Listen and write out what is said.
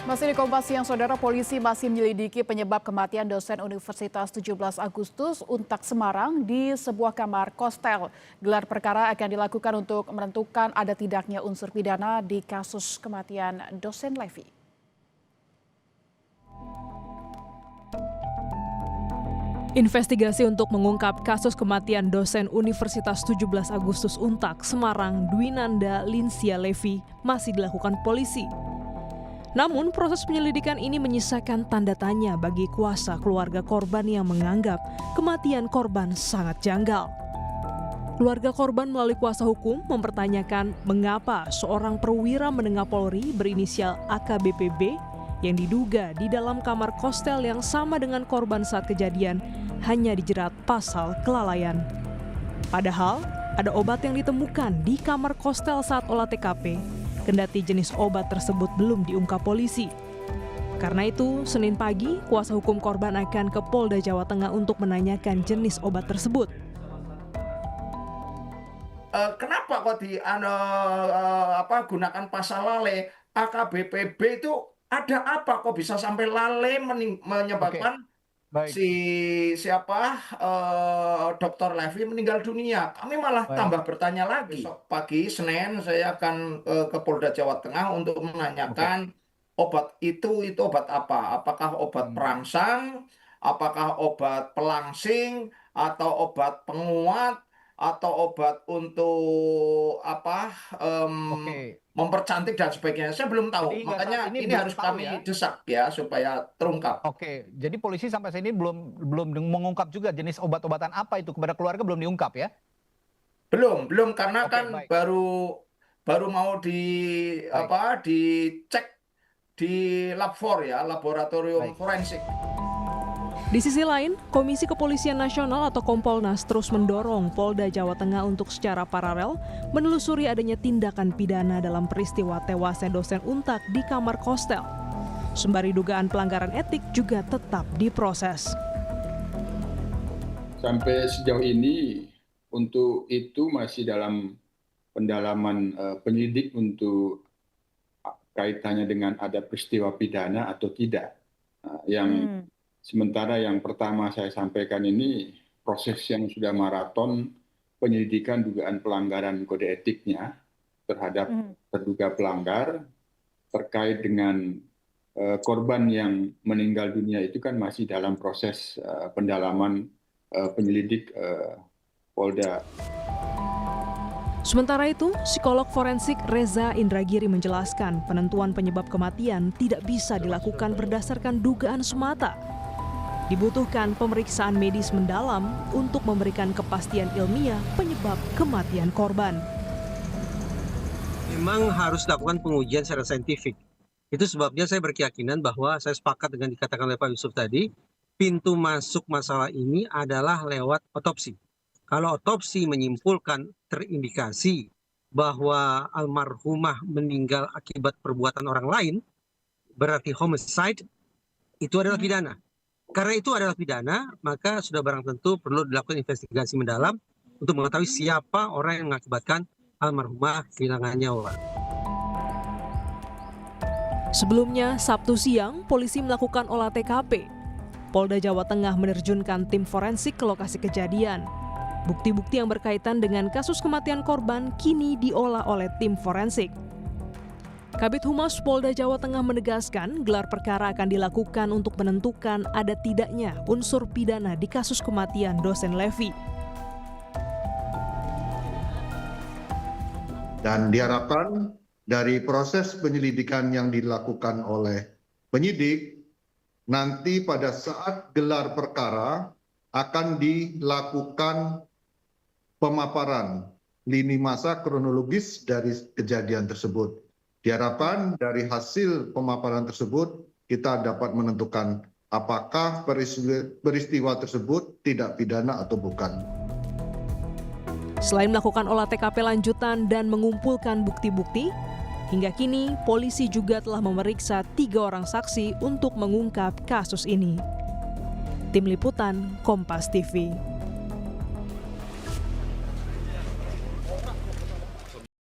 Masih di Kompas Siang, Saudara, polisi masih menyelidiki penyebab kematian dosen Universitas 17 Agustus Untak Semarang di sebuah kamar kostel. Gelar perkara akan dilakukan untuk menentukan ada tidaknya unsur pidana di kasus kematian dosen Levi. Investigasi untuk mengungkap kasus kematian dosen Universitas 17 Agustus Untak Semarang Dwinanda Linsia Levi masih dilakukan polisi. Namun proses penyelidikan ini menyisakan tanda tanya bagi kuasa keluarga korban yang menganggap kematian korban sangat janggal. Keluarga korban melalui kuasa hukum mempertanyakan mengapa seorang perwira menengah Polri berinisial AKBPB yang diduga di dalam kamar kostel yang sama dengan korban saat kejadian hanya dijerat pasal kelalaian. Padahal ada obat yang ditemukan di kamar kostel saat olah TKP. Kendati jenis obat tersebut belum diungkap polisi. Karena itu, Senin pagi, kuasa hukum korban akan ke Polda Jawa Tengah untuk menanyakan jenis obat tersebut. Kenapa kok gunakan pasal lalai? AKBPB itu ada apa kok bisa sampai lalai menyebabkan Dr. Levi meninggal dunia? Kami malah tambah bertanya lagi. Besok pagi Senin saya akan ke Polda Jawa Tengah untuk menanyakan obat itu obat apa? Apakah obat perangsang, apakah obat pelangsing, atau obat penguat, atau obat untuk mempercantik dan sebagainya. Saya belum tahu. Jadi, makanya ini harus kami desak ya supaya terungkap. Oke, jadi polisi sampai saat ini belum mengungkap juga jenis obat-obatan apa itu kepada keluarga, belum diungkap ya? Belum karena baik. baru mau dicek di lab 4 ya, laboratorium forensik. Di sisi lain, Komisi Kepolisian Nasional atau Kompolnas terus mendorong Polda Jawa Tengah untuk secara paralel menelusuri adanya tindakan pidana dalam peristiwa tewasnya dosen Untak di kamar kostel. Sembari dugaan pelanggaran etik juga tetap diproses. Sampai sejauh ini untuk itu masih dalam pendalaman penyidik untuk kaitannya dengan ada peristiwa pidana atau tidak. Sementara yang pertama saya sampaikan ini proses yang sudah maraton penyelidikan dugaan pelanggaran kode etiknya terhadap terduga pelanggar terkait dengan korban yang meninggal dunia itu kan masih dalam proses pendalaman penyelidik Polda. Sementara itu, psikolog forensik Reza Indragiri menjelaskan penentuan penyebab kematian tidak bisa dilakukan berdasarkan dugaan semata. Dibutuhkan pemeriksaan medis mendalam untuk memberikan kepastian ilmiah penyebab kematian korban. Memang harus dilakukan pengujian secara saintifik. Itu sebabnya saya berkeyakinan bahwa saya sepakat dengan dikatakan oleh Pak Yusuf tadi, pintu masuk masalah ini adalah lewat otopsi. Kalau otopsi menyimpulkan terindikasi bahwa almarhumah meninggal akibat perbuatan orang lain, berarti homicide, itu adalah pidana. Karena itu adalah pidana, maka sudah barang tentu perlu dilakukan investigasi mendalam untuk mengetahui siapa orang yang mengakibatkan almarhumah kehilangan nyawa. Sebelumnya, Sabtu siang, polisi melakukan olah TKP. Polda Jawa Tengah menerjunkan tim forensik ke lokasi kejadian. Bukti-bukti yang berkaitan dengan kasus kematian korban kini diolah oleh tim forensik. Kabid Humas Polda Jawa Tengah menegaskan gelar perkara akan dilakukan untuk menentukan ada tidaknya unsur pidana di kasus kematian dosen Levi. Dan diharapkan dari proses penyelidikan yang dilakukan oleh penyidik, nanti pada saat gelar perkara akan dilakukan pemaparan lini masa kronologis dari kejadian tersebut. Diharapkan dari hasil pemaparan tersebut kita dapat menentukan apakah peristiwa tersebut tidak pidana atau bukan. Selain melakukan olah TKP lanjutan dan mengumpulkan bukti-bukti, hingga kini polisi juga telah memeriksa 3 orang saksi untuk mengungkap kasus ini. Tim Liputan Kompas TV.